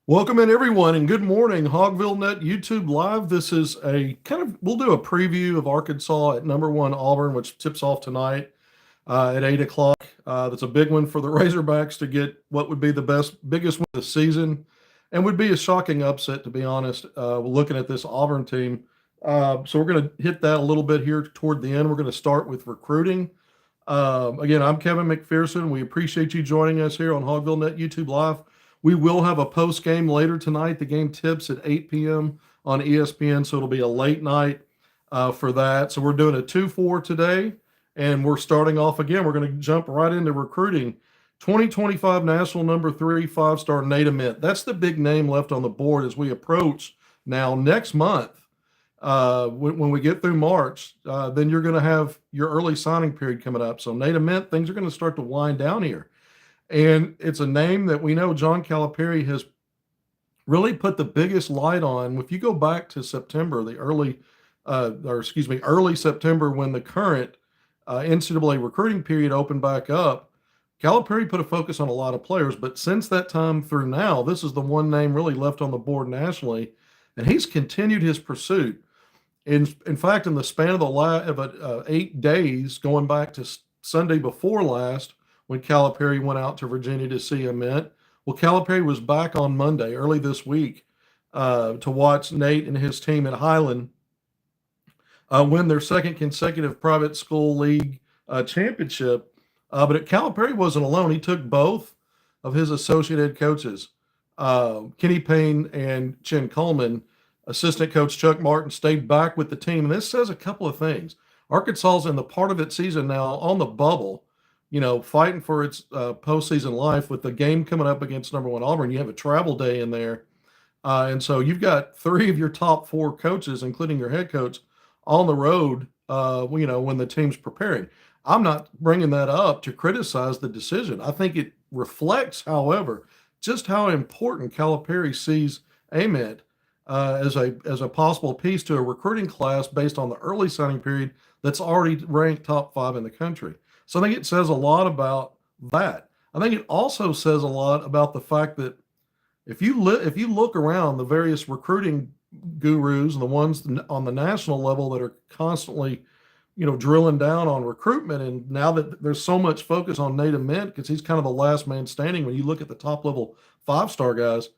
Welcome in everyone and good morning, HogvilleNET YouTube Live. This is we'll do a preview of Arkansas at number one Auburn, which tips off tonight at 8 o'clock. That's a big one for the Razorbacks to get what would be the biggest win of the season and would be a shocking upset, to be honest, looking at this Auburn team. So we're going to hit that a little bit here toward the end. We're going to start with recruiting. Again, I'm Kevin McPherson. We appreciate you joining us here on HogvilleNET YouTube Live. We will have a post game later tonight. The game tips at 8 p.m. on ESPN, so it'll be a late night for that. So we're doing a 2-4 today, and we're starting off again. We're going to jump right into recruiting. 2025 National number 3 5-star Nate Ament. That's the big name left on the board as we approach now next month. When we get through March, then you're going to have your early signing period coming up. So Nate Ament, things are going to start to wind down here. And it's a name that we know John Calipari has really put the biggest light on. If you go back to September, early September, when the current NCAA recruiting period opened back up, Calipari put a focus on a lot of players. But since that time through now, this is the one name really left on the board nationally, and he's continued his pursuit. In fact, in the span of 8 days, going back to Sunday before last, when Calipari went out to Virginia to see Ament. Well, Calipari was back on Monday, early this week, to watch Nate and his team at Highland win their second consecutive private school league championship. But Calipari wasn't alone. He took both of his associate head coaches, Kenny Payne and Chin Coleman. Assistant coach Chuck Martin stayed back with the team. And this says a couple of things. Arkansas is in the part of its season now on the bubble, fighting for its postseason life with the game coming up against number one Auburn. You have a travel day in there. And so you've got 3 of your top 4 coaches, including your head coach, on the road, when the team's preparing. I'm not bringing that up to criticize the decision. I think it reflects, however, just how important Calipari sees Ament as a possible piece to a recruiting class based on the early signing period that's already ranked top 5 in the country. So I think it says a lot about that. I think it also says a lot about the fact that if you look around the various recruiting gurus and the ones on the national level that are constantly, drilling down on recruitment, and now that there's so much focus on Nate Ament because he's kind of the last man standing when you look at the top level 5-star guys,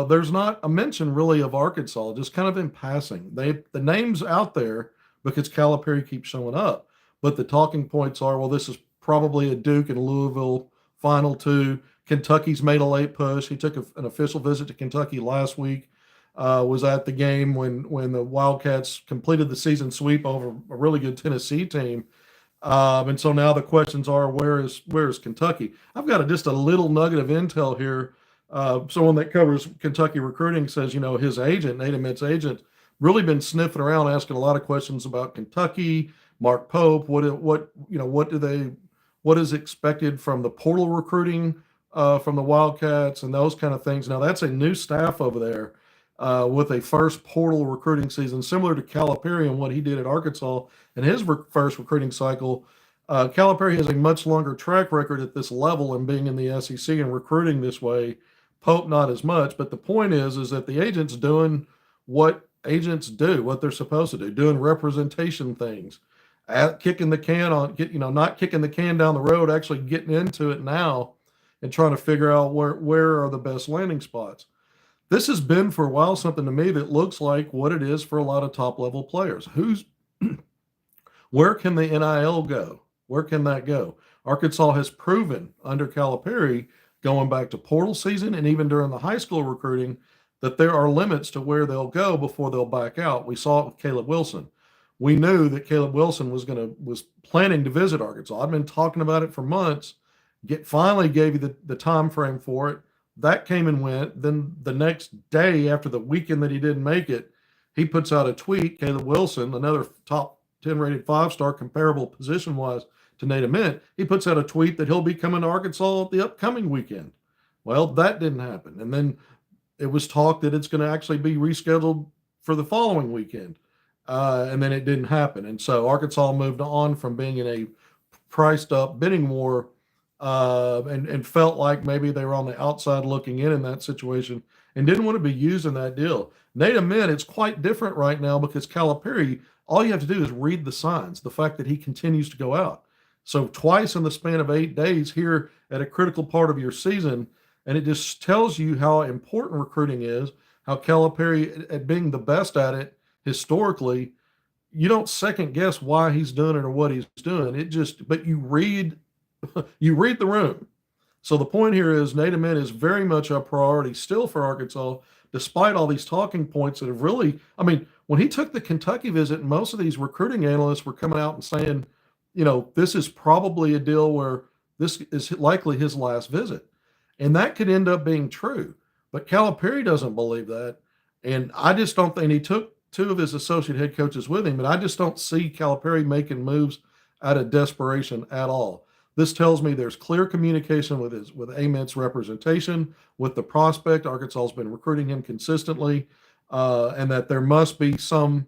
there's not a mention really of Arkansas, just kind of in passing. The name's out there because Calipari keeps showing up. But the talking points are, well, this is probably a Duke and Louisville final 2. Kentucky's made a late push. He took an official visit to Kentucky last week, was at the game when the Wildcats completed the season sweep over a really good Tennessee team. And so now the questions are, where is Kentucky? I've got just a little nugget of intel here. Someone that covers Kentucky recruiting says, his agent, Nate Ament's agent, really been sniffing around, asking a lot of questions about Kentucky, Mark Pope, what is expected from the portal recruiting from the Wildcats and those kind of things. Now that's a new staff over there with a first portal recruiting season, similar to Calipari and what he did at Arkansas in his first recruiting cycle. Calipari has a much longer track record at this level and being in the SEC and recruiting this way. Pope not as much, but the point is that the agent's doing what agents do, what they're supposed to do, doing representation things. Not kicking the can down the road, actually getting into it now and trying to figure out where are the best landing spots. This has been for a while something to me that looks like what it is for a lot of top level players. Where can the NIL go? Where can that go? Arkansas has proven under Calipari, going back to portal season and even during the high school recruiting, that there are limits to where they'll go before they'll back out. We saw it with Caleb Wilson. We knew that Caleb Wilson was planning to visit Arkansas. I've been talking about it for months. Finally gave you the time frame for it. That came and went. Then the next day, after the weekend that he didn't make it, he puts out a tweet. Caleb Wilson, another top 10 rated 5-star, comparable position wise to Nate Ament, he puts out a tweet that he'll be coming to Arkansas the upcoming weekend. Well, that didn't happen. And then it was talk that it's going to actually be rescheduled for the following weekend. And then it didn't happen. And so Arkansas moved on from being in a priced up bidding war and felt like maybe they were on the outside looking in that situation and didn't want to be used in that deal. Nate Ament, it's quite different right now because Calipari, all you have to do is read the signs, the fact that he continues to go out. So twice in the span of 8 days here at a critical part of your season, and it just tells you how important recruiting is, how Calipari, at being the best at it historically, you don't second guess why he's doing it or what he's doing. It just, but you read the room. So the point here is Nate Ament is very much a priority still for Arkansas, despite all these talking points that have really, I mean, when he took the Kentucky visit, most of these recruiting analysts were coming out and saying, this is probably a deal where this is likely his last visit. And that could end up being true. But Calipari doesn't believe that. And I just don't think he took two of his associate head coaches with him, but I just don't see Calipari making moves out of desperation at all. This tells me there's clear communication with Ament's representation, with the prospect. Arkansas has been recruiting him consistently, and that there must be some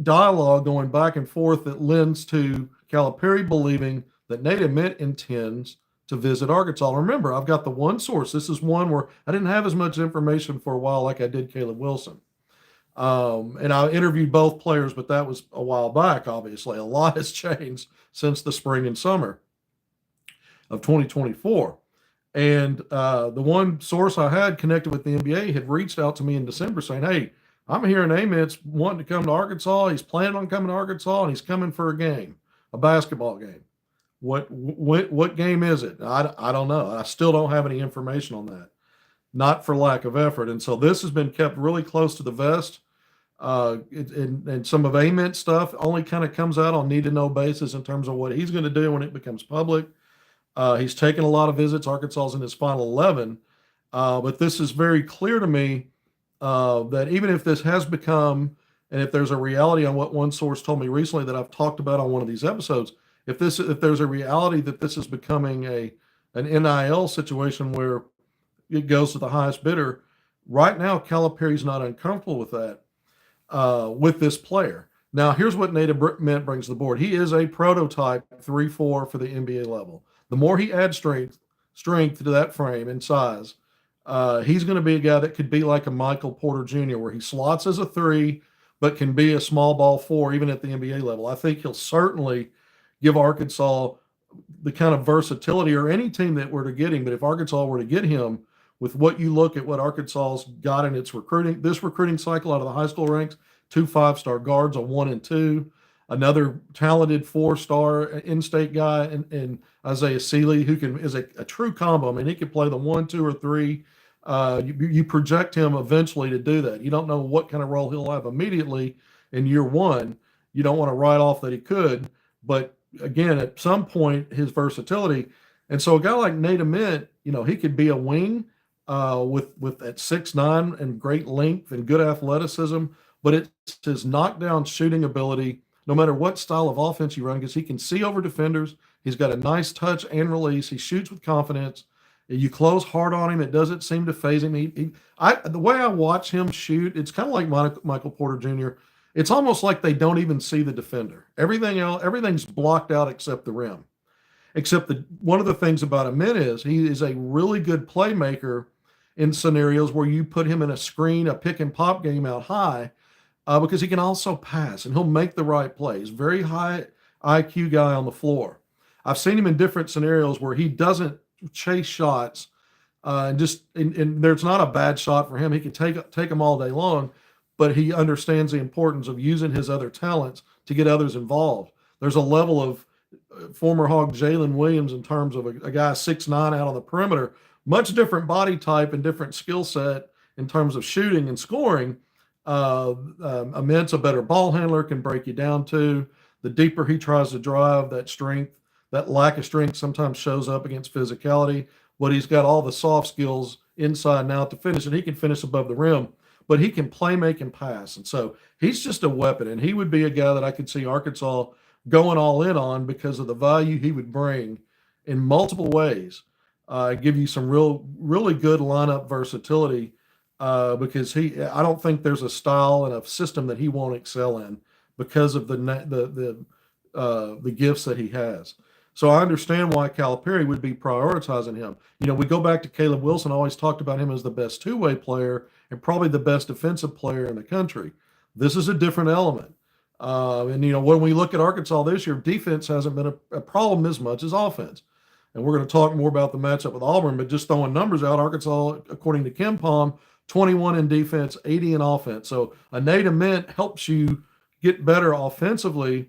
dialogue going back and forth that lends to Calipari believing that Nate Ament intends to visit Arkansas. Remember, I've got the one source. This is one where I didn't have as much information for a while like I did Caleb Wilson. And I interviewed both players, but that was a while back, obviously. A lot has changed since the spring and summer of 2024. And the one source I had connected with the NBA had reached out to me in December saying, hey, I'm hearing Ament's wanting to come to Arkansas. He's planning on coming to Arkansas, and he's coming for a game, a basketball game. What game is it? I don't know. I still don't have any information on that, not for lack of effort. And so this has been kept really close to the vest. And some of Ament's stuff only kind of comes out on need-to-know basis in terms of what he's going to do when it becomes public. He's taken a lot of visits. Arkansas is in his final 11. But this is very clear to me that even if this has become, and if there's a reality on what one source told me recently that I've talked about on one of these episodes, if there's a reality that this is becoming an NIL situation where it goes to the highest bidder, right now Calipari's not uncomfortable with that, with this player. Now, here's what Nate Ament brings to the board. He is a prototype 3-4 for the NBA level. The more he adds strength to that frame and size, he's going to be a guy that could be like a Michael Porter Jr., where he slots as a 3, but can be a small ball 4 even at the NBA level. I think he'll certainly give Arkansas the kind of versatility, or any team that were to get him. But if Arkansas were to get him, with what you look at what Arkansas's got in its this recruiting cycle out of the high school ranks, 2 5-star guards, a 1 and 2, another talented 4-star in-state guy, and Isaiah Seeley, who is a true combo. I mean, he could play the 1, 2, or 3. You project him eventually to do that. You don't know what kind of role he'll have immediately in year one. You don't want to write off that he could, but again, at some point, his versatility. And so a guy like Nate Ament, he could be a wing with at 6'9" and great length and good athleticism, but it's his knockdown shooting ability, no matter what style of offense you run, because he can see over defenders. He's got a nice touch and release. He shoots with confidence. You close hard on him, it doesn't seem to phase him. The way I watch him shoot, it's kind of like Michael Porter Jr. It's almost like they don't even see the defender. Everything's blocked out except the rim. Except one of the things about Ament is he is a really good playmaker in scenarios where you put him in a screen, a pick and pop game out high, because he can also pass and he'll make the right plays. Very high IQ guy on the floor. I've seen him in different scenarios where he doesn't chase shots, and there's not a bad shot for him. He can take them all day long, but he understands the importance of using his other talents to get others involved. There's a level of former Hog Jalen Williams in terms of a guy 6'9" out on the perimeter, much different body type and different skill set in terms of shooting and scoring. Ament's a better ball handler, can break you down too. The deeper he tries to drive, that lack of strength sometimes shows up against physicality, but he's got all the soft skills inside and out to finish, and he can finish above the rim, but he can play, make, and pass. And so he's just a weapon, and he would be a guy that I could see Arkansas going all in on because of the value he would bring in multiple ways. Give you some really good lineup versatility, because I don't think there's a style and a system that he won't excel in because of the gifts that he has. So I understand why Calipari would be prioritizing him. We go back to Caleb Wilson, always talked about him as the best two-way player and probably the best defensive player in the country. This is a different element. And when we look at Arkansas this year, defense hasn't been a problem as much as offense. And we're going to talk more about the matchup with Auburn, but just throwing numbers out, Arkansas, according to Ken Palm, 21 in defense, 80 in offense. So a Nate Ament helps you get better offensively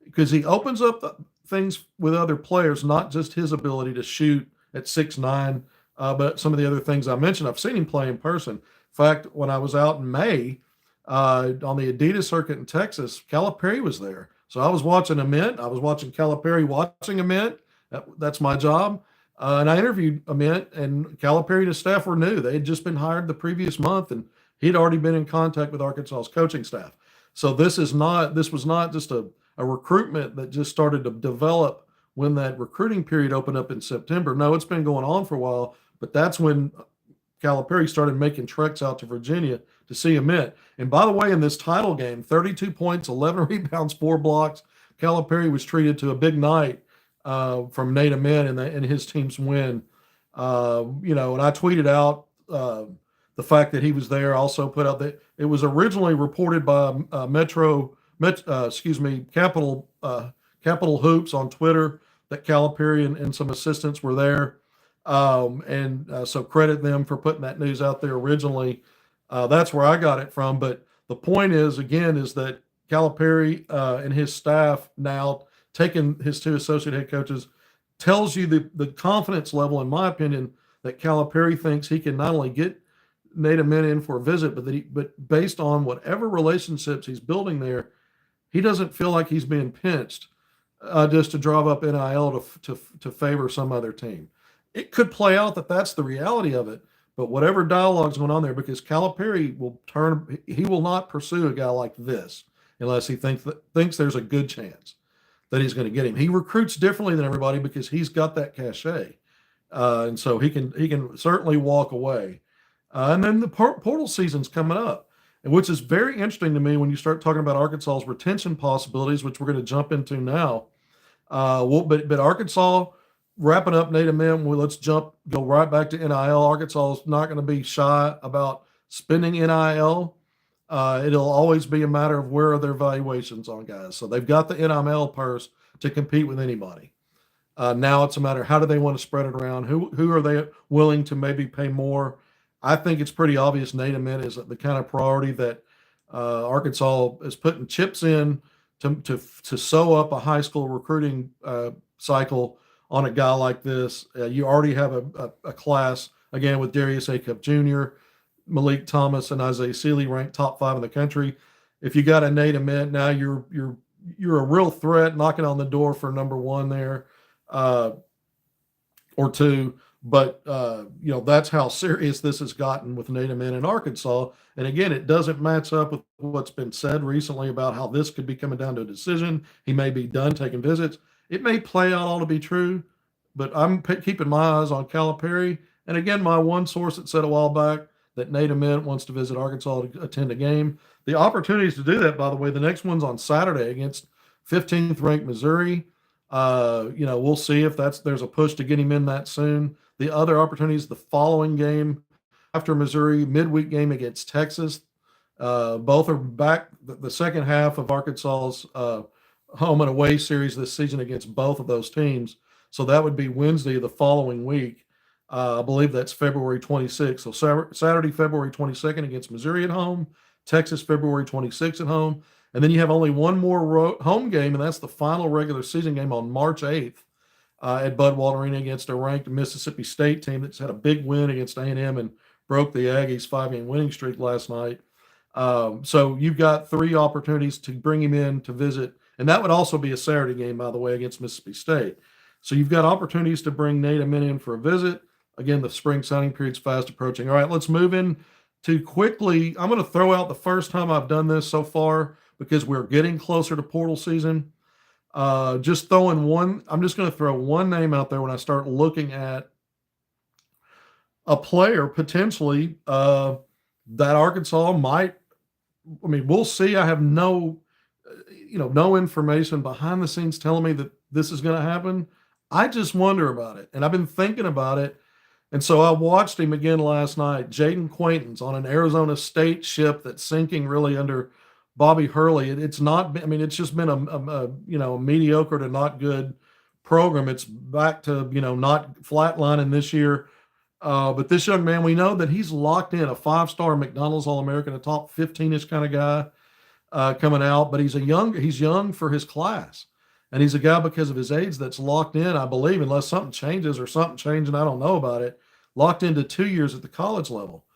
because he opens up things with other players, not just his ability to shoot at 6'9", but some of the other things I mentioned. I've seen him play in person. In fact, when I was out in May on the Adidas circuit in Texas, Calipari was there. So I was watching Ament. I was watching Calipari watching Ament. That's my job. And I interviewed Ament, and Calipari and his staff were new. They had just been hired the previous month, and he'd already been in contact with Arkansas's coaching staff. So this was not just a recruitment that just started to develop when that recruiting period opened up in September. No, it's been going on for a while, but that's when Calipari started making treks out to Virginia to see Ament. And by the way, in this title game, 32 points, 11 rebounds, 4 blocks. Calipari was treated to a big night from Nate Ament and his team's win. And I tweeted out the fact that he was there. Also put out that it was originally reported by Capital Hoops on Twitter that Calipari and some assistants were there. So credit them for putting that news out there originally. That's where I got it from. But the point is that Calipari and his staff now taking his 2 associate head coaches tells you the confidence level, in my opinion, that Calipari thinks he can not only get Nate Ament in for a visit, but based on whatever relationships he's building there, he doesn't feel like he's being pinched just to drive up NIL to favor some other team. It could play out that that's the reality of it, but whatever dialogue's going on there, because Calipari he will not pursue a guy like this unless he thinks there's a good chance that he's going to get him. He recruits differently than everybody because he's got that cachet, and so he can certainly walk away. And then the portal season's coming up, which is very interesting to me when you start talking about Arkansas's retention possibilities, which we're going to jump into now. But Arkansas wrapping up Nate Ament, let's go right back to NIL. Arkansas is not going to be shy about spending NIL. It'll always be a matter of where are their valuations on guys. So they've got the NIL purse to compete with anybody. Now it's a matter of how do they want to spread it around? Who are they willing to maybe pay more? I think it's pretty obvious Nate Ament is the kind of priority that Arkansas is putting chips in to sew up a high school recruiting cycle on a guy like this. You already have a class, again, with Darius Acup Jr., Malik Thomas, and Isaiah Seeley ranked top 5 in the country. If you got a Nate Ament, now you're a real threat knocking on the door for number 1 there or 2. But, that's how serious this has gotten with Nate Ament in Arkansas. And again, it doesn't match up with what's been said recently about how this could be coming down to a decision. He may be done taking visits. It may play out all to be true, but I'm keeping my eyes on Calipari. And again, my one source that said a while back that Nate Ament wants to visit Arkansas to attend a game. The opportunities to do that, by the way, the next one's on Saturday against 15th ranked Missouri. We'll see if there's a push to get him in that soon. The other opportunities, the following game after Missouri, midweek game against Texas. Both are back the second half of Arkansas's home and away series this season against both of those teams. So that would be Wednesday the following week. I believe that's February 26th. So Saturday, February 22nd against Missouri at home, Texas, February 26th at home. And then you have only one more home game, and that's the final regular season game on March 8th at Bud Walton Arena against a ranked Mississippi State team that's had a big win against A&M and broke the Aggies' 5-game winning streak last night. So you've got 3 opportunities to bring him in to visit, and that would also be a Saturday game, by the way, against Mississippi State. So you've got opportunities to bring Nate Ament in for a visit. Again, the spring signing period's fast approaching. All right, let's move in to quickly. I'm going to throw out the first time I've done this so far because we're getting closer to portal season. I'm just going to throw one name out there when I start looking at a player potentially that Arkansas might. I mean, we'll see. I have no information behind the scenes telling me that this is going to happen. I just wonder about it. And I've been thinking about it. And so I watched him again last night, Jaden Quaintance, on an Arizona State ship that's sinking really under Bobby Hurley. It's not, I mean, it's just been a mediocre to not good program. It's back to, not flatlining this year. But this young man, we know that he's locked in, a 5-star McDonald's All-American, a top 15-ish kind of guy coming out. But he's young for his class. And he's a guy, because of his age, that's locked in, I believe, unless something changes or something changing, I don't know about it, locked into 2 years at the college level.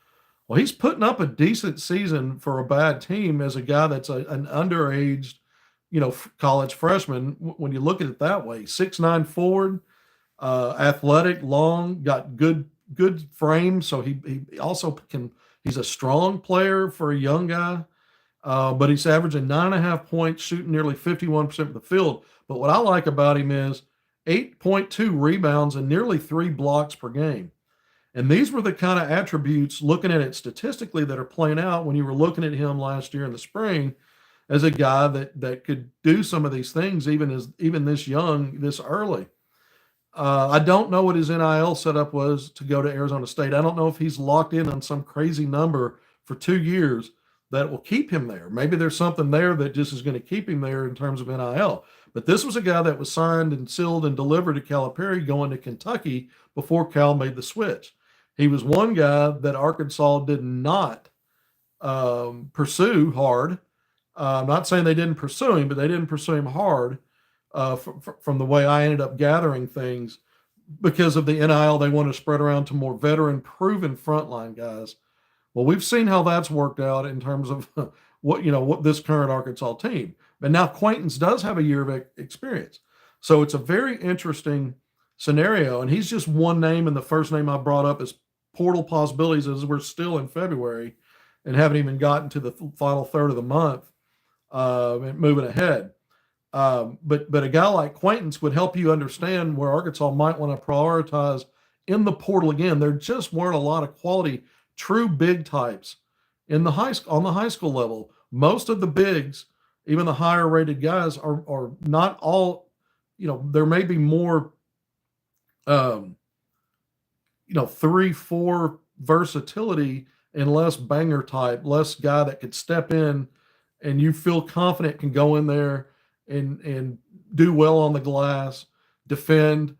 Well, he's putting up a decent season for a bad team as a guy that's an underaged, college freshman. When you look at it that way, 6'9" forward, athletic, long, got good frame. So he also he's a strong player for a young guy. But he's averaging 9.5 points, shooting nearly 51% of the field. But what I like about him is 8.2 rebounds and nearly 3 blocks per game. And these were the kind of attributes, looking at it statistically, that are playing out when you were looking at him last year in the spring as a guy that could do some of these things even this young, this early. I don't know what his NIL setup was to go to Arizona State. I don't know if he's locked in on some crazy number for 2 years that will keep him there. Maybe there's something there that just is going to keep him there in terms of NIL. But this was a guy that was signed and sealed and delivered to Calipari going to Kentucky before Cal made the switch. He was one guy that Arkansas did not pursue hard. I'm not saying they didn't pursue him, but they didn't pursue him hard from the way I ended up gathering things, because of the NIL they want to spread around to more veteran, proven frontline guys. Well, we've seen how that's worked out in terms of what this current Arkansas team. But now Quaintance does have a year of experience. So it's a very interesting scenario. And he's just one name, and the first name I brought up is portal possibilities, as we're still in February and haven't even gotten to the final third of the month and moving ahead. But a guy like Quaintance would help you understand where Arkansas might want to prioritize in the portal. Again, there just weren't a lot of quality, true big types on the high school level. Most of the bigs, even the higher rated guys, are not all. There may be more 3-4 versatility and less banger type, less guy that could step in and you feel confident can go in there and do well on the glass, defend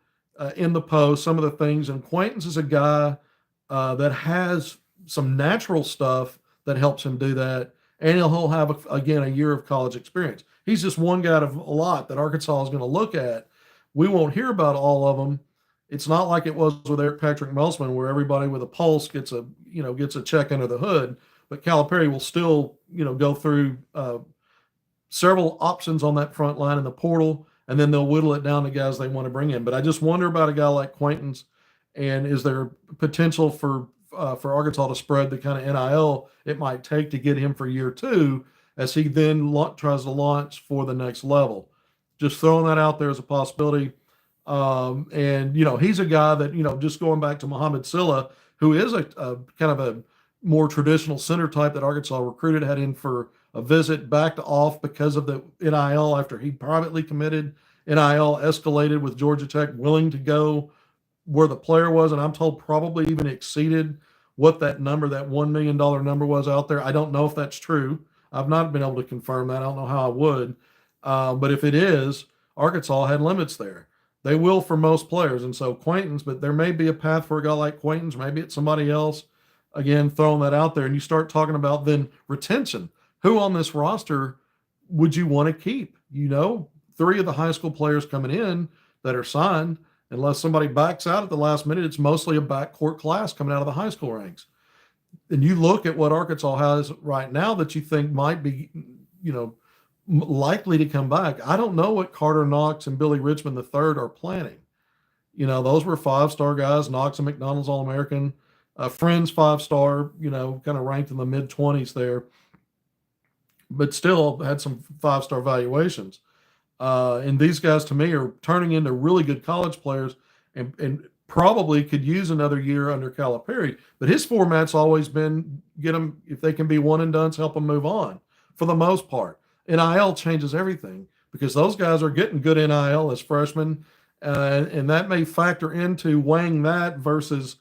in the post, some of the things. And Quaintance is a guy that has some natural stuff that helps him do that. And he'll have, again, a year of college experience. He's just one guy out of a lot that Arkansas is going to look at. We won't hear about all of them. It's not like it was with Eric Patrick Melsman, where everybody with a pulse gets a check under the hood. But Calipari will still, go through several options on that front line in the portal, and then they'll whittle it down to guys they want to bring in. But I just wonder about a guy like Quaintance, and is there potential for Arkansas to spread the kind of NIL it might take to get him for year 2, as he then tries to launch for the next level. Just throwing that out there as a possibility. And he's a guy that, just going back to Muhammad Silla, who is a kind of a more traditional center type that Arkansas recruited, had in for a visit, backed off because of the NIL after he privately committed. NIL escalated with Georgia Tech willing to go where the player was, and I'm told probably even exceeded what that number, that $1 million number was out there. I don't know if that's true. I've not been able to confirm that. I don't know how I would. But if it is, Arkansas had limits there. They will for most players. And so Quaintance, but there may be a path for a guy like Quaintance. Maybe it's somebody else. Again, throwing that out there. And you start talking about then retention. Who on this roster would you want to keep? 3 of the high school players coming in that are signed, unless somebody backs out at the last minute, it's mostly a backcourt class coming out of the high school ranks. And you look at what Arkansas has right now that you think might be, likely to come back. I don't know what Carter Knox and Billy Richmond III are planning. Those were 5-star guys. Knox and McDonald's All-American. Friends 5-star, kind of ranked in the mid-20s there. But still had some 5-star valuations. And these guys, to me, are turning into really good college players and probably could use another year under Calipari. But his format's always been get them, if they can be one and dones, help them move on for the most part. NIL changes everything because those guys are getting good NIL as freshmen and that may factor into weighing that versus,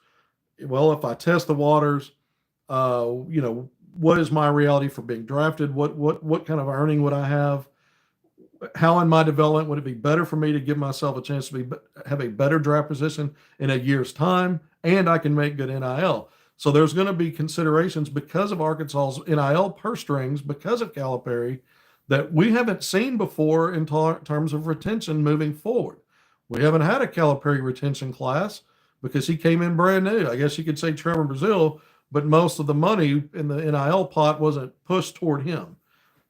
well, if I test the waters, what is my reality for being drafted? What kind of earning would I have? How in my development would it be better for me to give myself a chance to have a better draft position in a year's time, and I can make good NIL. So there's going to be considerations because of Arkansas's NIL purse strings, because of Calipari, that we haven't seen before in terms of retention moving forward. We haven't had a Calipari retention class because he came in brand new. I guess you could say Trevor Brazile, but most of the money in the NIL pot wasn't pushed toward him.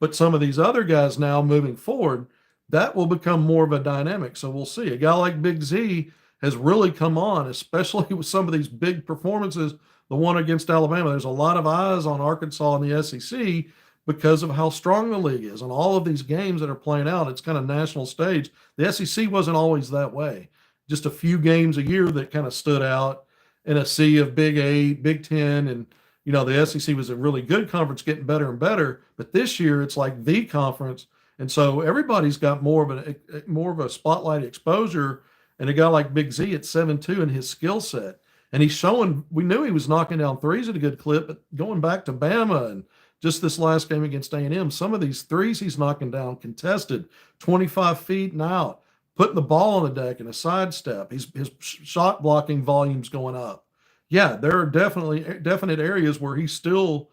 But some of these other guys now moving forward, that will become more of a dynamic. So we'll see. A guy like Big Z has really come on, especially with some of these big performances. The one against Alabama, there's a lot of eyes on Arkansas and the SEC because of how strong the league is and all of these games that are playing out. It's kind of national stage. The SEC wasn't always that way. Just a few games a year that kind of stood out in a sea of Big 8, Big 10, and the SEC was a really good conference, getting better and better. But this year, it's like the conference, and so everybody's got more of a spotlight exposure. And a guy like Big Z at 7'2" and his skill set, and he's showing. We knew he was knocking down threes at a good clip, but going back to Bama and just this last game against A&M, some of these threes he's knocking down contested, 25 feet and out, putting the ball on the deck in a sidestep. His shot blocking volume's going up. Yeah, there are definite areas where he still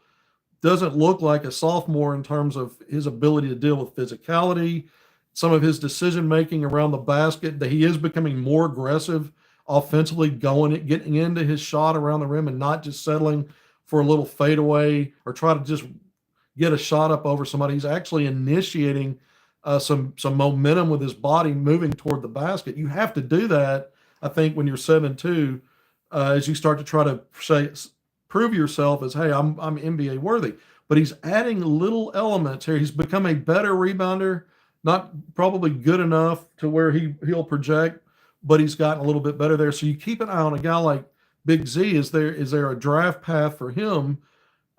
doesn't look like a sophomore in terms of his ability to deal with physicality, some of his decision making around the basket, that he is becoming more aggressive offensively, getting into his shot around the rim and not just settling for a little fadeaway or try to just get a shot up over somebody. He's actually initiating some momentum with his body moving toward the basket. You have to do that, I think, when you're 7'2", as you start to try to prove yourself as, hey, I'm NBA worthy. But he's adding little elements here. He's become a better rebounder, not probably good enough to where he'll project, but he's gotten a little bit better there. So you keep an eye on a guy like Big Z. Is there a draft path for him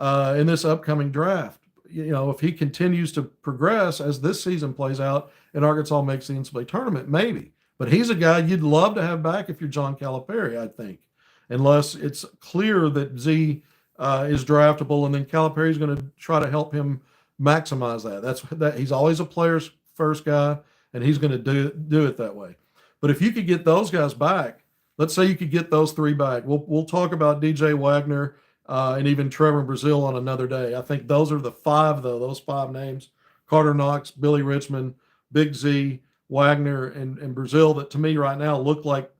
in this upcoming draft? If he continues to progress as this season plays out and Arkansas makes the NCAA tournament, maybe. But he's a guy you'd love to have back if you're John Calipari, I think, unless it's clear that Z is draftable, and then Calipari is going to try to help him maximize that. He's always a player's first guy, and he's going to do it that way. But if you could get those guys back, let's say you could get those three back. We'll talk about DJ Wagner and even Trevor Brazile on another day. I think those are the five, though. Those five names: Carter Knox, Billy Richmond, Big Z, Wagner, and Brazile, that to me right now look like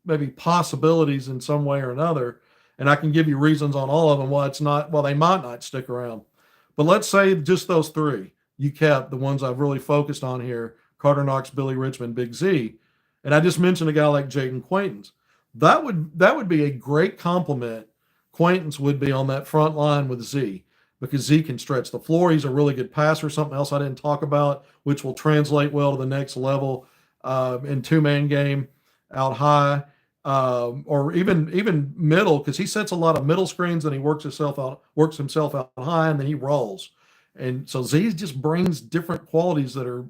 maybe possibilities in some way or another. And I can give you reasons on all of them why they might not stick around. But let's say just those three you kept, the ones I've really focused on here: Carter Knox, Billy Richmond, Big Z. And I just mentioned a guy like Jaden Quaintance. That would be a great compliment. Quaintance would be on that front line with Z, because Z can stretch the floor. He's a really good passer. Something else I didn't talk about, which will translate well to the next level in two-man game out high, or even middle, because he sets a lot of middle screens and he works himself out high, and then he rolls. And so Z just brings different qualities that are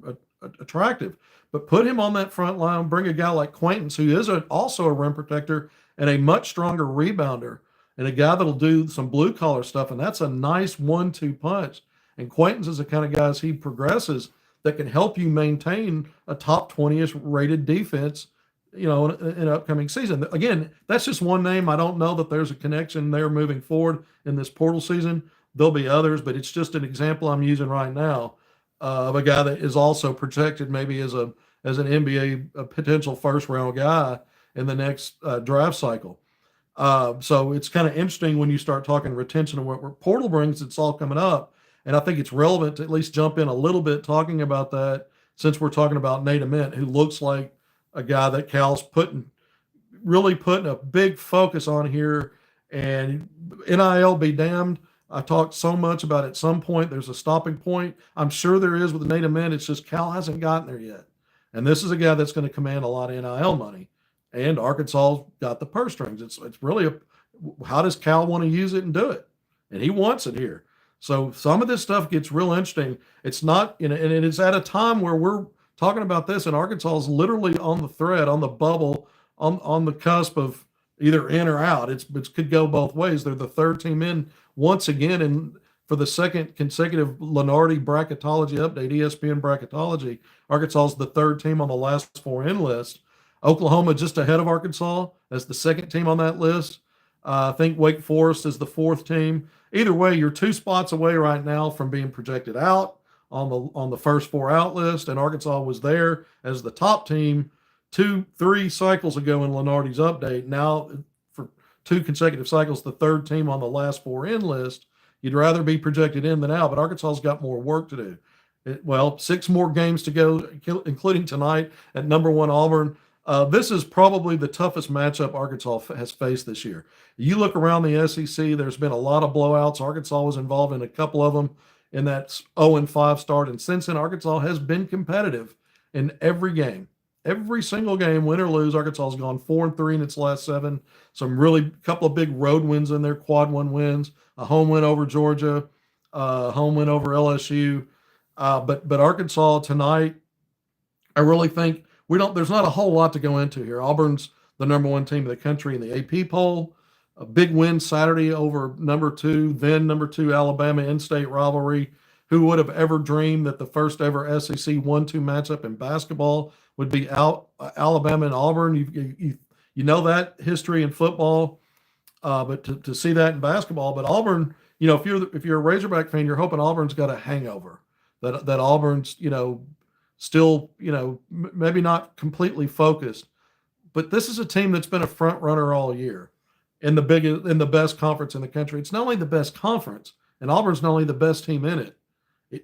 attractive. But put him on that front line, bring a guy like Quaintance, who is also a rim protector and a much stronger rebounder, and a guy that'll do some blue-collar stuff, and that's a nice 1-2 punch. And Quaintance is the kind of guy, as he progresses, that can help you maintain a top 20-ish rated defense, in an upcoming season. Again, that's just one name. I don't know that there's a connection there moving forward in this portal season. There'll be others, but it's just an example I'm using right now of a guy that is also projected maybe as an NBA a potential first-round guy in the next draft cycle. So it's kind of interesting when you start talking retention and what portal brings. It's all coming up, and I think it's relevant to at least jump in a little bit talking about that, since we're talking about Nate Ament, who looks like a guy that Cal's really putting a big focus on here. And NIL be damned. I talked so much about at some point there's a stopping point. I'm sure there is with Nate Ament. It's just Cal hasn't gotten there yet. And this is a guy that's going to command a lot of NIL money. And Arkansas got the purse strings. It's really how does Cal want to use it and do it? And he wants it here. So some of this stuff gets real interesting. It's not, and it's at a time where we're talking about this, and Arkansas is literally on the thread, on the bubble, on the cusp of either in or out. It could go both ways. They're the third team in once again, and for the second consecutive Lenardi bracketology update, ESPN bracketology, Arkansas is the third team on the last four in list. Oklahoma just ahead of Arkansas as the second team on that list. I think Wake Forest is the fourth team. Either way, you're 2 spots away right now from being projected out on the first 4 out list, and Arkansas was there as the top team 3 cycles ago in Lenardi's update. Now, for 2 consecutive cycles, the third team on the last 4 in list. You'd rather be projected in than out, but Arkansas's got more work to do. 6 more games to go, including tonight at number 1 Auburn. This is probably the toughest matchup Arkansas has faced this year. You look around the SEC, there's been a lot of blowouts. Arkansas was involved in a couple of them in that 0-5 start. And since then, Arkansas has been competitive in every game. Every single game, win or lose, Arkansas has gone 4-3 in its last 7. Some really couple of big road wins in there, quad 1 wins, a home win over Georgia, home win over LSU. But Arkansas tonight, I really think there's not a whole lot to go into here. Auburn's the number 1 team in the country in the AP poll. A big win Saturday over number 2 Alabama in-state rivalry. Who would have ever dreamed that the first ever SEC 1-2 matchup in basketball would be Alabama and Auburn? You know that history in football, but to see that in basketball. But Auburn, if you're a Razorback fan, you're hoping Auburn's got a hangover. That Auburn's still maybe not completely focused. But this is a team that's been a front runner all year in the best conference in the country. It's not only the best conference, and Auburn's not only the best team in it.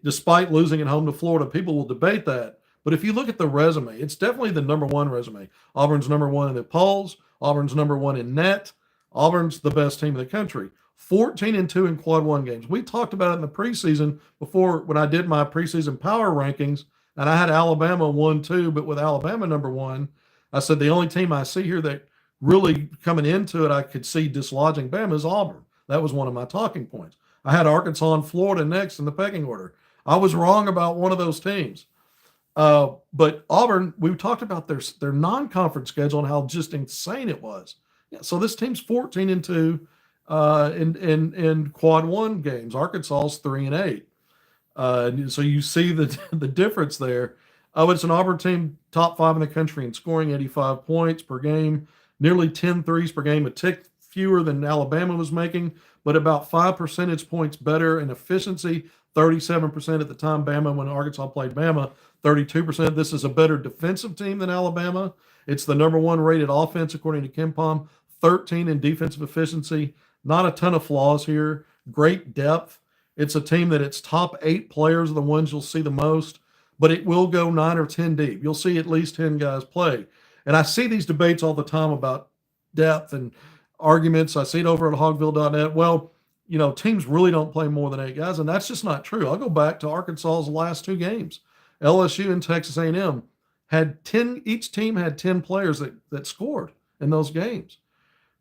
Despite losing at home to Florida, people will debate that. But if you look at the resume, it's definitely the number 1 resume. Auburn's number 1 in the polls. Auburn's number 1 in net. Auburn's the best team in the country. 14-2 in quad 1 games. We talked about it in the preseason before when I did my preseason power rankings, and I had Alabama 1-2, but with Alabama number 1, I said the only team I see here that really coming into it I could see dislodging Bama is Auburn. That was one of my talking points. I had Arkansas and Florida next in the pecking order. I was wrong about one of those teams. But Auburn, we talked about their non-conference schedule and how just insane it was. Yeah, so this team's 14-2 in quad 1 games. Arkansas's 3-8. So you see the difference there. It's an Auburn team top 5 in the country in scoring, 85 points per game, nearly 10 threes per game, a tick fewer than Alabama was making, but about 5 percentage points better in efficiency, 37% at the time Bama, when Arkansas played Bama, 32%. This is a better defensive team than Alabama. It's the number 1 rated offense, according to KenPom, 13 in defensive efficiency. Not a ton of flaws here. Great depth. It's a team that its top 8 players are the ones you'll see the most, but it will go 9 or 10 deep. You'll see at least 10 guys play. And I see these debates all the time about depth and arguments. I see it over at HogvilleNET. Well, teams really don't play more than 8 guys, and that's just not true. I'll go back to Arkansas's last 2 games. LSU and Texas A&M had 10. Each team had 10 players that scored in those games.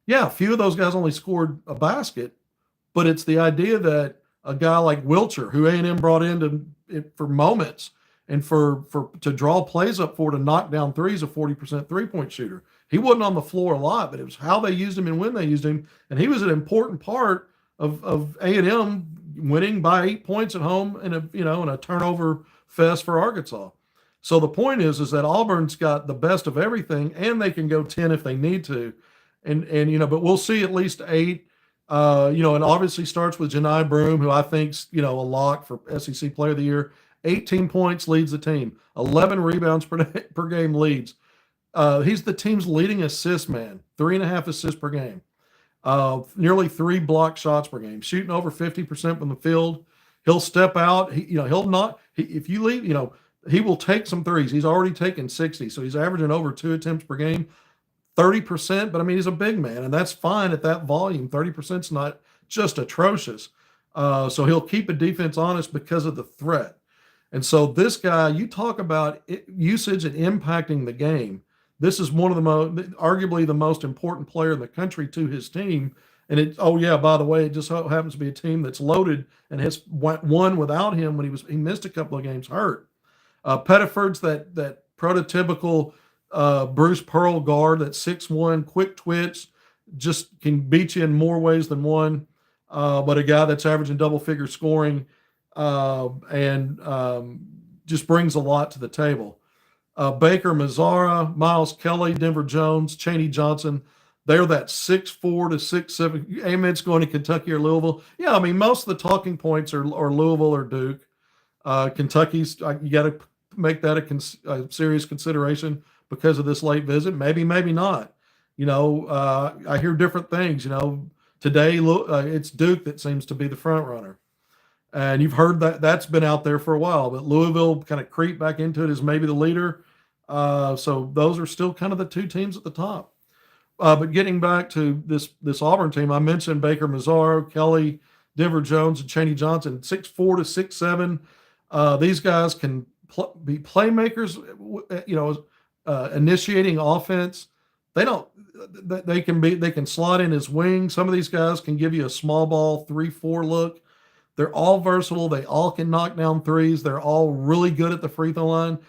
Yeah, a few of those guys only scored a basket, but it's the idea that a guy like Wilcher, who A&M brought in for moments and to draw plays up for, to knock down threes, a 40% three-point shooter. He wasn't on the floor a lot, but it was how they used him and when they used him, and he was an important part of A&M winning by 8 points at home in a turnover fest for Arkansas. So the point is that Auburn's got the best of everything, and they can go 10 if they need to, but we'll see at least 8. And obviously starts with Janai Broome, who I think's a lock for SEC Player of the Year. 18 points leads the team, 11 rebounds per game leads. He's the team's leading assist man, 3.5 assists per game. Nearly 3 block shots per game, shooting over 50% from the field. He'll step out. If you leave, he will take some threes. He's already taken 60, so he's averaging over 2 attempts per game, 30%. But I mean, he's a big man, and that's fine at that volume. 30% is not just atrocious. So he'll keep a defense honest because of the threat. And so this guy, you talk about usage and impacting the game. This is one of arguably the most important player in the country to his team. And by the way, it just happens to be a team that's loaded and has won without him when he missed a couple of games hurt. Pettiford's that prototypical Bruce Pearl guard, that 6'1", quick twitch, just can beat you in more ways than one. But a guy that's averaging double-figure scoring and just brings a lot to the table. Baker, Mazzara, Miles Kelly, Denver Jones, Chaney Johnson. They're that 6'4" to 6'7". Ament's going to Kentucky or Louisville. Yeah, I mean, most of the talking points are Louisville or Duke. Kentucky's, you got to make that a serious consideration because of this late visit. Maybe not. I hear different things. Today it's Duke that seems to be the front runner. And you've heard that's been out there for a while, but Louisville kind of creep back into it as maybe the leader. So those are still kind of the two teams at the top. But getting back to this Auburn team, I mentioned Baker, Mazzaro, Kelly, Denver Jones, and Chaney Johnson, 6'4" to 6'7". These guys can be playmakers, initiating offense. They can slot in as wings. Some of these guys can give you a small ball 3-4 look. They're all versatile. They all can knock down threes. They're all really good at the free throw line.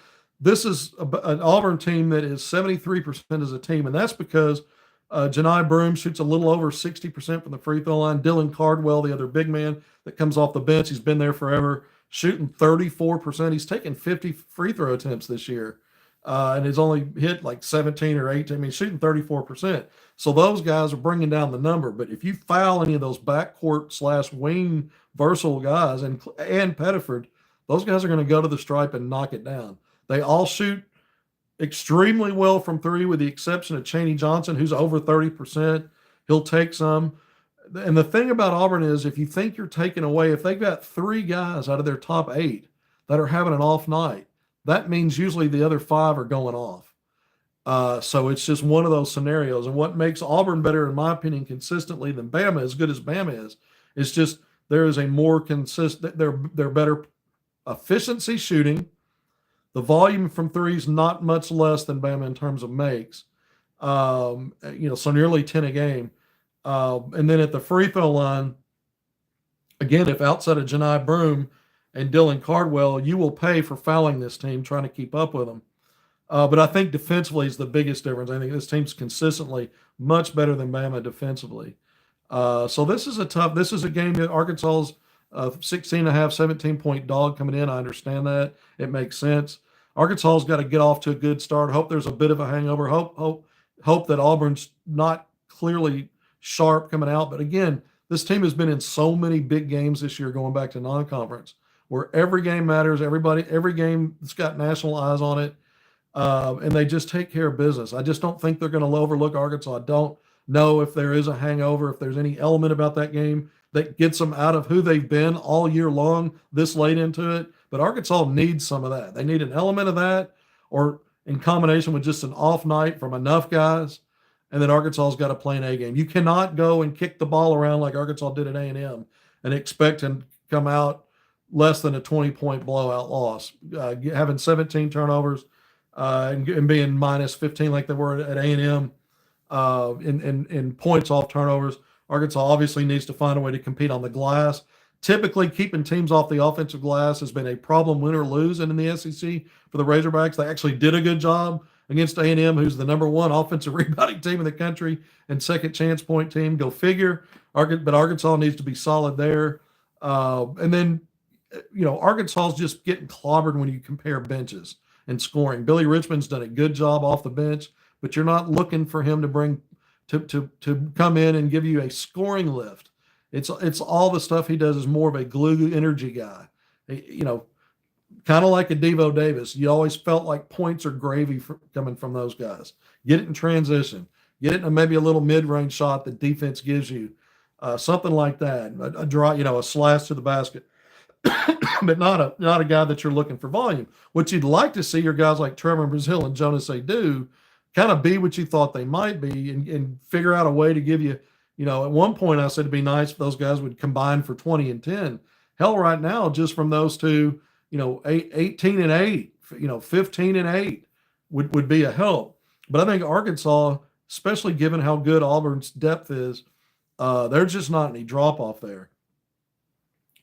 This is an Auburn team that is 73% as a team, and that's because Janai Broome shoots a little over 60% from the free throw line. Dylan Cardwell, the other big man that comes off the bench, he's been there forever, shooting 34%. He's taken 50 free throw attempts this year, and he's only hit like 17 or 18. I mean, shooting 34%. So those guys are bringing down the number. But if you foul any of those backcourt / wing versatile guys and Pettiford, those guys are going to go to the stripe and knock it down. They all shoot extremely well from three, with the exception of Chaney Johnson, who's over 30%. He'll take some. And the thing about Auburn is, if you think you're taking away, if they've got 3 guys out of their top 8 that are having an off night, that means usually the other 5 are going off. So it's just one of those scenarios. And what makes Auburn better, in my opinion, consistently than Bama, as good as Bama is just there is a more consistent, they're better efficiency shooting. The volume from threes not much less than Bama in terms of makes, so nearly 10 a game. And then at the free throw line, again, if outside of Janai Broome and Dylan Cardwell, you will pay for fouling this team, trying to keep up with them. But I think defensively is the biggest difference. I think this team's consistently much better than Bama defensively. So this is a game that Arkansas's 16.5, 17-point dog coming in. I understand that. It makes sense. Arkansas's got to get off to a good start. Hope there's a bit of a hangover. Hope that Auburn's not clearly sharp coming out. But again, this team has been in so many big games this year, going back to non-conference, where every game matters. Every game that's got national eyes on it, and they just take care of business. I just don't think they're going to overlook Arkansas. I don't know if there is a hangover, if there's any element about that game that gets them out of who they've been all year long this late into it. But Arkansas needs some of that. They need an element of that, or in combination with just an off night from enough guys, and then Arkansas's got to play an A game. You cannot go and kick the ball around like Arkansas did at A&M and expect him to come out less than a 20-point blowout loss. Having 17 turnovers and being minus 15 like they were at A&M in points off turnovers. Arkansas obviously needs to find a way to compete on the glass. Typically, keeping teams off the offensive glass has been a problem, win or lose, and in the SEC for the Razorbacks. They actually did a good job against A&M, who's the number 1 offensive rebounding team in the country and second chance point team. Go figure. But Arkansas needs to be solid there. And then, Arkansas's just getting clobbered when you compare benches and scoring. Billy Richmond's done a good job off the bench, but you're not looking for him to bring to come in and give you a scoring lift. It's all the stuff he does is more of a glue energy guy. Kind of like a Devo Davis. You always felt like points are gravy coming from those guys. Get it in transition. Get it in maybe a little mid-range shot that defense gives you. Something like that. A draw, a slash to the basket. But not a guy that you're looking for volume. What you'd like to see are guys like Trevor Brazile and Jonas Adu kind of be what you thought they might be and figure out a way to give you, at one point I said it'd be nice if those guys would combine for 20 and 10. Hell, right now, just from those two, 18 and 8, 15 and 8 would be a help. But I think Arkansas, especially given how good Auburn's depth is, there's just not any drop-off there.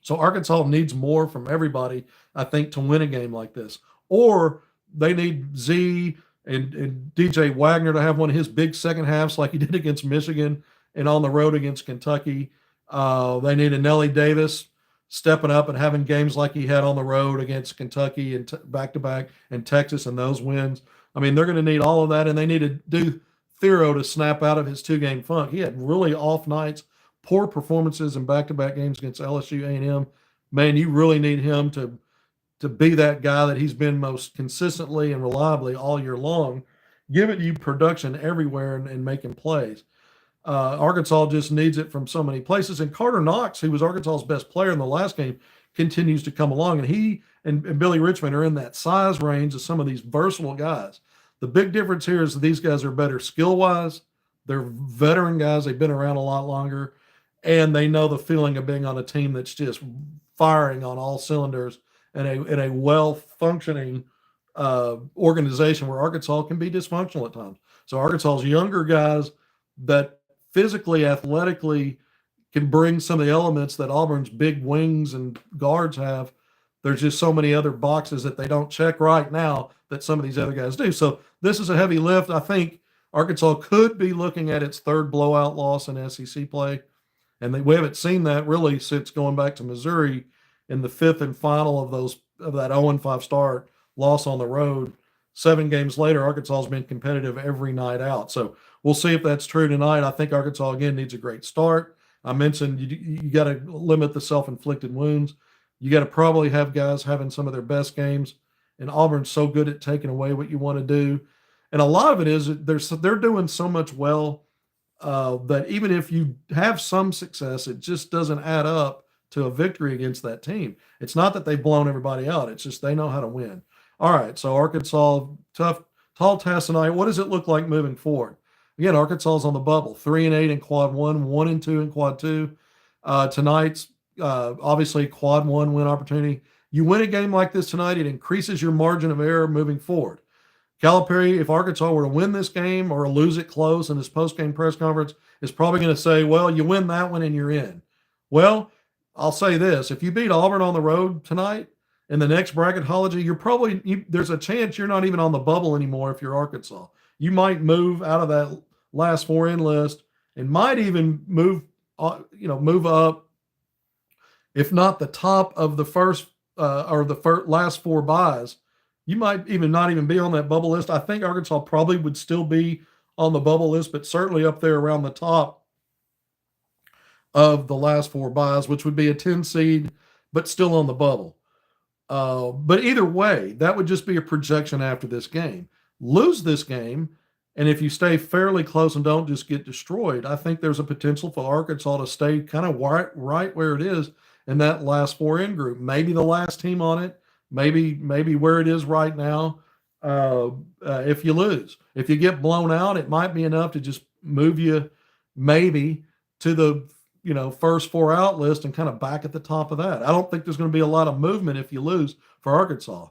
So Arkansas needs more from everybody, I think, to win a game like this. or they need Z and DJ Wagner to have one of his big second halves like he did against Michigan and on the road against Kentucky. They need a Nelly Davis stepping up and having games like he had on the road against Kentucky and back to back and Texas and those wins. I mean, they're going to need all of that, and they need to do Thero to snap out of his 2-game funk. He had really off nights, poor performances in back to back games against LSU, A&M. Man, you really need him to be that guy that he's been most consistently and reliably all year long, giving you production everywhere and making plays. Arkansas just needs it from so many places. And Carter Knox, who was Arkansas's best player in the last game, continues to come along. And he and Billy Richmond are in that size range of some of these versatile guys. The big difference here is that these guys are better skill-wise. They're veteran guys. They've been around a lot longer. And they know the feeling of being on a team that's just firing on all cylinders in a well-functioning organization where Arkansas can be dysfunctional at times. So Arkansas's younger guys that physically, athletically can bring some of the elements that Auburn's big wings and guards have. There's just so many other boxes that they don't check right now that some of these other guys do. So this is a heavy lift. I think Arkansas could be looking at its third blowout loss in SEC play. And we haven't seen that really since going back to Missouri in the fifth and final of that 0-5 start, loss on the road. 7 games later, Arkansas has been competitive every night out. So we'll see if that's true tonight. I think Arkansas, again, needs a great start. I mentioned you got to limit the self-inflicted wounds. You got to probably have guys having some of their best games. And Auburn's so good at taking away what you want to do. And a lot of it is they're doing so much well that even if you have some success, it just doesn't add up to a victory against that team. It's not that they've blown everybody out. It's just they know how to win. All right, so Arkansas, tall task tonight. What does it look like moving forward? Again, Arkansas is on the bubble, 3-8 in quad 1, 1-2 in quad 2. Tonight's obviously quad 1 win opportunity. You win a game like this tonight, it increases your margin of error moving forward. Calipari, if Arkansas were to win this game or lose it close in his post-game press conference, is probably going to say, well, you win that one and you're in. Well, I'll say this. If you beat Auburn on the road tonight, in the next bracketology, there's a chance you're not even on the bubble anymore if you're Arkansas. You might move out of that last 4 in list and might even move up, if not the top of the first or the last 4 buys. You might even not even be on that bubble list. I think Arkansas probably would still be on the bubble list, but certainly up there around the top of the last 4 buys, which would be a 10 seed, but still on the bubble. But either way, that would just be a projection after this game. Lose this game, and if you stay fairly close and don't just get destroyed, I think there's a potential for Arkansas to stay kind of right where it is in that last 4 in group. Maybe the last team on it, maybe where it is right now. If you lose, if you get blown out, it might be enough to just move you maybe to the first 4 out list and kind of back at the top of that. I don't think there's going to be a lot of movement if you lose for Arkansas.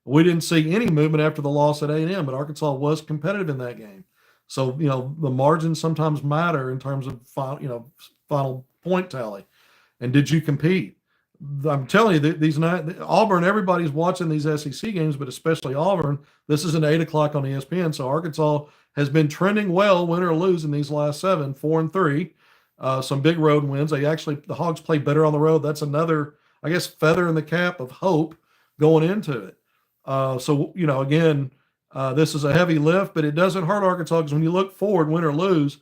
We didn't see any movement after the loss at A&M, but Arkansas was competitive in that game. So, the margins sometimes matter in terms of final point tally. And did you compete? I'm telling you, these Auburn, everybody's watching these SEC games, but especially Auburn. This is an 8 o'clock on ESPN. So Arkansas has been trending well, win or lose, in these last 7, 4-3. Some big road wins. The Hogs play better on the road. That's another, I guess, feather in the cap of hope going into it. Again, this is a heavy lift, but it doesn't hurt Arkansas because when you look forward, win or lose,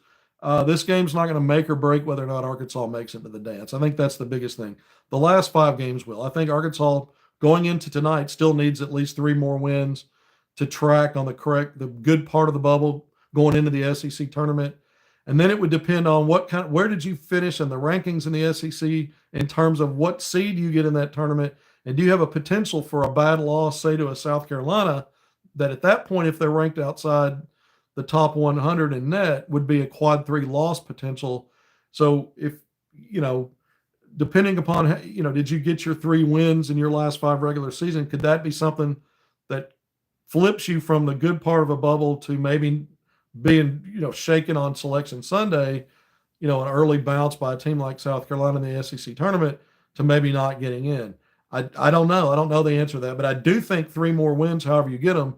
this game's not going to make or break whether or not Arkansas makes it to the dance. I think that's the biggest thing. The last 5 games will. I think Arkansas going into tonight still needs at least 3 more wins to track on the good part of the bubble going into the SEC tournament. And then it would depend on where did you finish in the rankings in the SEC in terms of what seed you get in that tournament. And do you have a potential for a bad loss, say to a South Carolina, that at that point, if they're ranked outside the top 100 in net, would be a quad 3 loss potential. So if, depending upon, did you get your 3 wins in your last 5 regular season, could that be something that flips you from the good part of a bubble to maybe being, shaken on Selection Sunday, an early bounce by a team like South Carolina in the SEC tournament to maybe not getting in? I don't know. I don't know the answer to that, but I do think 3 more wins, however you get them,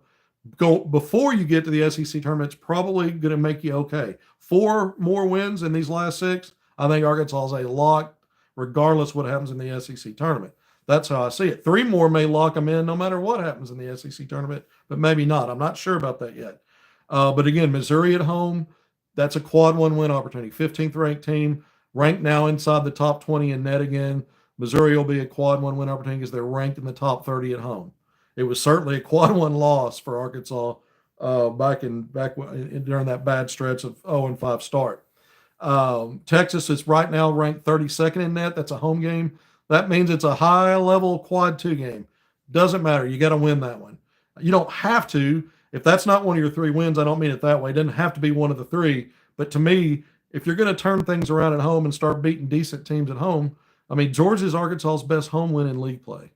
go before you get to the SEC tournament, it's probably going to make you okay. 4 more wins in these last 6, I think Arkansas is a lock, regardless what happens in the SEC tournament. That's how I see it. 3 more may lock them in no matter what happens in the SEC tournament, but maybe not. I'm not sure about that yet. But again, Missouri at home, that's a quad 1 win opportunity. 15th ranked team, ranked now inside the top 20 in net again. Missouri will be a quad 1 win opportunity because they're ranked in the top 30 at home. It was certainly a quad 1 loss for Arkansas back during that bad stretch of 0-5 start. Texas is right now ranked 32nd in net. That's a home game. That means it's a high level quad 2 game. Doesn't matter. You got to win that one. You don't have to. If that's not one of your 3 wins, I don't mean it that way. It doesn't have to be one of the 3. But to me, if you're going to turn things around at home and start beating decent teams at home, I mean, Georgia's Arkansas's best home win in league play.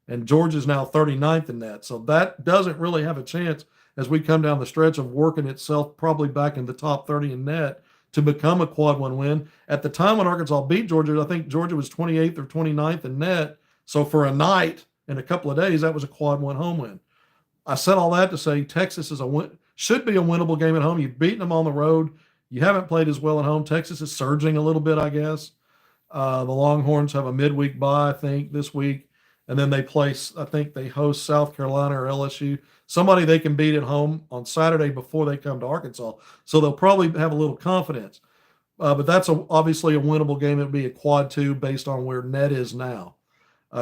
And Georgia's now 39th in that. So that doesn't really have a chance as we come down the stretch of working itself probably back in the top 30 in net to become a quad 1 win. At the time when Arkansas beat Georgia, I think Georgia was 28th or 29th in net. So for a night and a couple of days, that was a quad 1 home win. I said all that to say Texas is should be a winnable game at home. You've beaten them on the road. You haven't played as well at home. Texas is surging a little bit, I guess. The Longhorns have a midweek bye, I think, this week. And then they host South Carolina or LSU, somebody they can beat at home on Saturday before they come to Arkansas. So they'll probably have a little confidence. But that's obviously a winnable game. It'll be a quad 2 based on where net is now.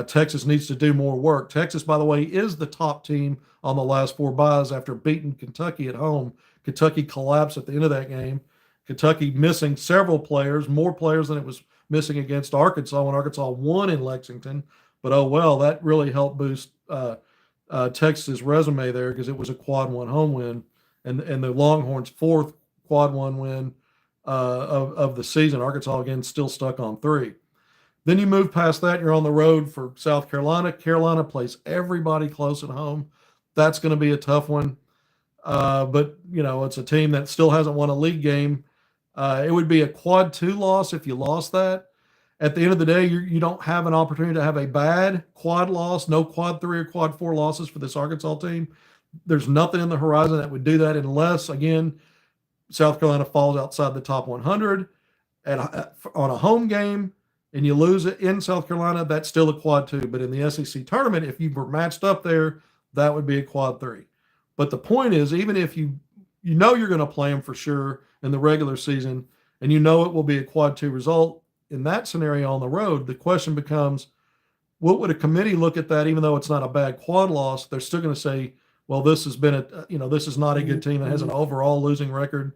Texas needs to do more work. Texas, by the way, is the top team on the last 4 byes after beating Kentucky at home. Kentucky collapsed at the end of that game. Kentucky missing several players, more players than it was missing against Arkansas when Arkansas won in Lexington. But oh well, that really helped boost Texas's resume there because it was a quad 1 home win, and the Longhorns' 4th quad 1 win of the season. Arkansas again still stuck on 3. Then you move past that, you're on the road for South Carolina. Carolina plays everybody close at home. That's going to be a tough one. But, it's a team that still hasn't won a league game. It would be a quad 2 loss if you lost that. At the end of the day, you don't have an opportunity to have a bad quad loss, no quad 3 or quad 4 losses for this Arkansas team. There's nothing in the horizon that would do that unless, again, South Carolina falls outside the top 100 on a home game and you lose it in South Carolina, that's still a quad 2. But in the SEC tournament, if you were matched up there, that would be a quad 3. But the point is, even if you you're going to play them for sure in the regular season, and it will be a quad 2 result, in that scenario on the road, the question becomes, what would a committee look at that, even though it's not a bad quad loss? They're still going to say, well, this has been this is not a good team that has an overall losing record,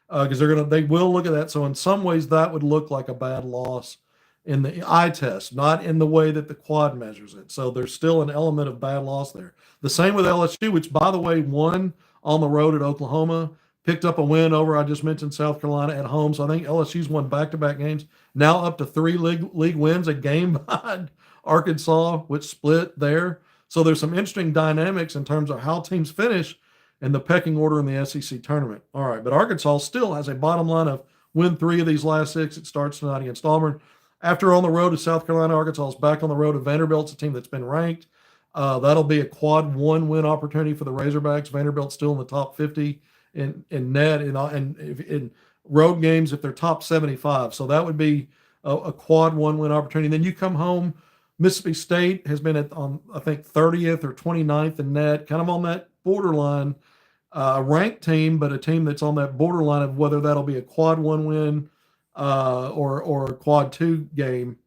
because they will look at that. So in some ways that would look like a bad loss in the eye test, not in the way that the quad measures it. So there's still an element of bad loss there. The same with LSU, which by the way won on the road at Oklahoma, picked up a win over, I just mentioned, South Carolina at home. So I think LSU's won back-to-back games, now up to 3 league wins, a game behind Arkansas, which split there. So there's some interesting dynamics in terms of how teams finish in the pecking order in the SEC tournament. All right, but Arkansas still has a bottom line of win 3 of these last 6. It starts tonight against Auburn. After on the road to South Carolina, Arkansas is back on the road to Vanderbilt. It's a team that's been ranked. That'll be a quad 1 win opportunity for the Razorbacks. Vanderbilt's still in the top 50 in net in road games if they're top 75. So that would be a quad 1 win opportunity. Then you come home. Mississippi State has been on, I think, 30th or 29th in net, kind of on that borderline, ranked team, but a team that's on that borderline of whether that'll be a quad 1 win or a quad 2 game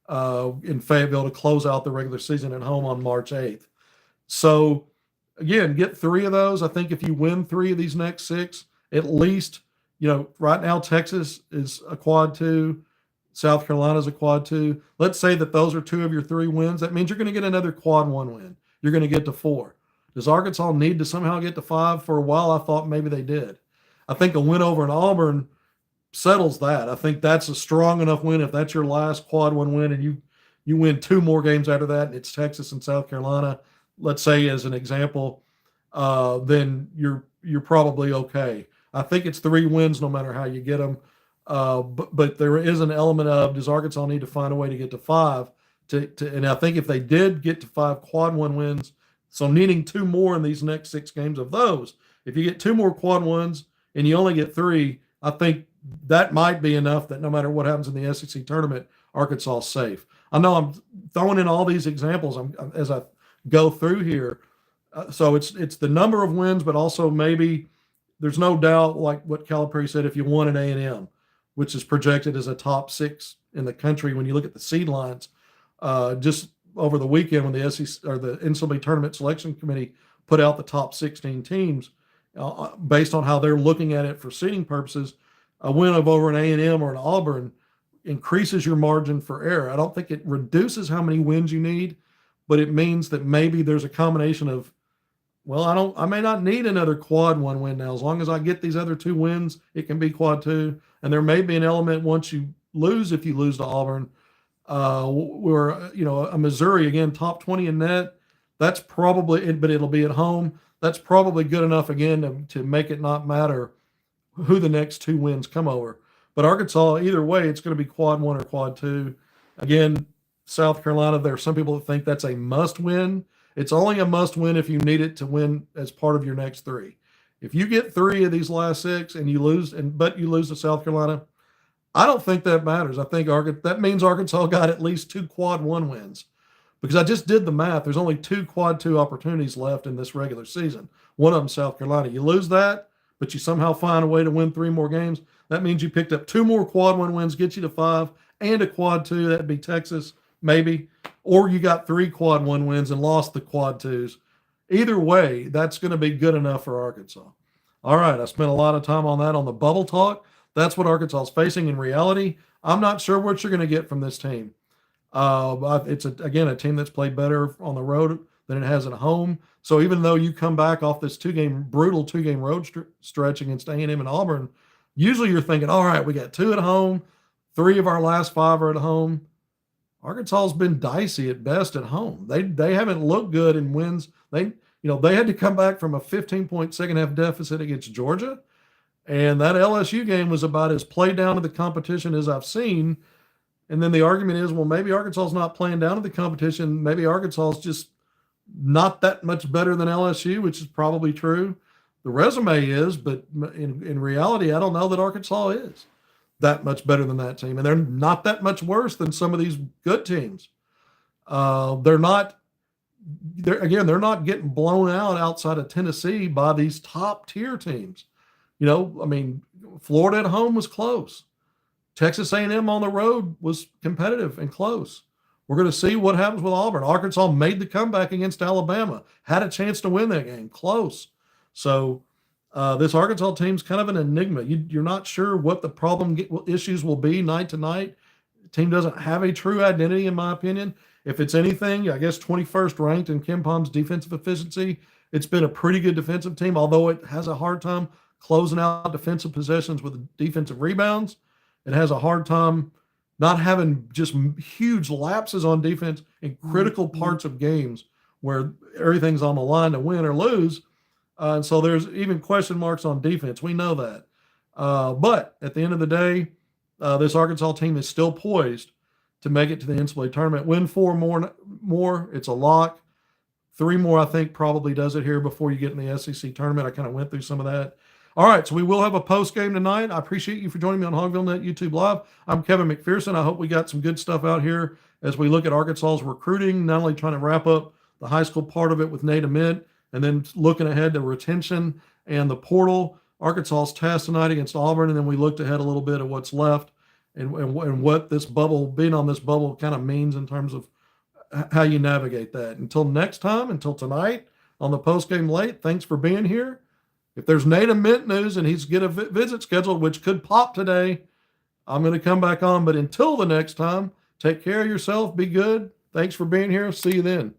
in Fayetteville to close out the regular season at home on March 8th. So again, get 3 of those. I think if you win 3 of these next 6, at least, right now Texas is a quad 2, South Carolina is a quad 2. Let's say that those are 2 of your 3 wins. That means you're going to get another quad 1 win. You're going to get to 4. Does Arkansas need to somehow get to 5? For a while, I thought maybe they did. I think a win over an Auburn settles that. I think that's a strong enough win. If that's your last quad 1 win and you win 2 more games after that, and it's Texas and South Carolina, let's say as an example, then you're probably okay. I think it's 3 wins no matter how you get them. But there is an element of, does Arkansas need to find a way to get to 5 And I think if they did get to 5 quad one wins, so needing 2 more in these next 6 games of those, if you get 2 more quad ones and you only get 3, I think that might be enough that no matter what happens in the SEC tournament, Arkansas is safe. I know I'm throwing in all these examples as I go through here. So it's the number of wins, but also maybe there's no doubt, like what Calipari said, if you won at A&M, which is projected as a top 6 in the country when you look at the seed lines, just over the weekend when the SEC or the NCAA tournament selection committee put out the top 16 teams based on how they're looking at it for seeding purposes, a win of over an A&M or an Auburn increases your margin for error. I don't think it reduces how many wins you need, but it means that maybe there's a combination of, well, I may not need another quad 1 win now. As long as I get these other 2 wins, it can be quad 2. And there may be an element once you lose, if you lose to Auburn, where, a Missouri, again, top 20 in net, that's probably, but it'll be at home. That's probably good enough, again, to make it not matter who the next 2 wins come over. But Arkansas, either way, it's going to be quad 1 or quad 2. Again, South Carolina, there are some people that think that's a must win. It's only a must win if you need it to win as part of your next 3. If you get 3 of these last 6 and you lose, but you lose to South Carolina, I don't think that matters. I think that means Arkansas got at least 2 quad 1 wins, because I just did the math. There's only 2 quad 2 opportunities left in this regular season. One of them, South Carolina. You lose that, but you somehow find a way to win 3 more games. That means you picked up 2 more quad 1 wins, get you to 5, and a quad 2. That'd be Texas, maybe. Or you got 3 quad 1 wins and lost the quad 2s. Either way, that's going to be good enough for Arkansas. All right, I spent a lot of time on that on the bubble talk. That's what Arkansas is facing in reality. I'm not sure what you're going to get from this team. It's, again, a team that's played better on the road than it has at home. So even though you come back off this brutal 2-game road stretch against A&M and Auburn, usually you're thinking, all right, we got 2 at home, 3 of our last 5 are at home. Arkansas has been dicey at best at home. They haven't looked good in wins. They had to come back from a 15-point second-half deficit against Georgia, and that LSU game was about as played down to the competition as I've seen. And then the argument is, well, maybe Arkansas is not playing down to the competition. Maybe Arkansas is just not that much better than LSU, which is probably true. The resume is, but in reality, I don't know that Arkansas is that much better than that team. And they're not that much worse than some of these good teams. They're not getting blown out outside of Tennessee by these top tier teams. Florida at home was close. Texas A&M on the road was competitive and close. We're going to see what happens with Auburn. Arkansas made the comeback against Alabama, had a chance to win that game, close. So this Arkansas team's kind of an enigma. You're not sure what the issues will be night to night. The team doesn't have a true identity, in my opinion. If it's anything, I guess 21st ranked in KenPom's defensive efficiency. It's been a pretty good defensive team, although it has a hard time closing out defensive possessions with defensive rebounds. It has a hard time not having just huge lapses on defense in critical parts of games where everything's on the line to win or lose. And so there's even question marks on defense. We know that. But at the end of the day, this Arkansas team is still poised to make it to the NCAA tournament. Win 4 more, it's a lock. 3 more, I think, probably does it here before you get in the SEC tournament. I kind of went through some of that. All right, so we will have a post game tonight. I appreciate you for joining me on HogvilleNET YouTube Live. I'm Kevin McPherson. I hope we got some good stuff out here as we look at Arkansas's recruiting, not only trying to wrap up the high school part of it with Nate Ament, and then looking ahead to retention and the portal. Arkansas's test tonight against Auburn, and then we looked ahead a little bit at what's left and what this bubble, being on this bubble, kind of means in terms of how you navigate that. Until next time, until tonight on the post game late, thanks for being here. If there's Nate Ament news and he's get a visit scheduled, which could pop today, I'm going to come back on. But until the next time, take care of yourself. Be good. Thanks for being here. See you then.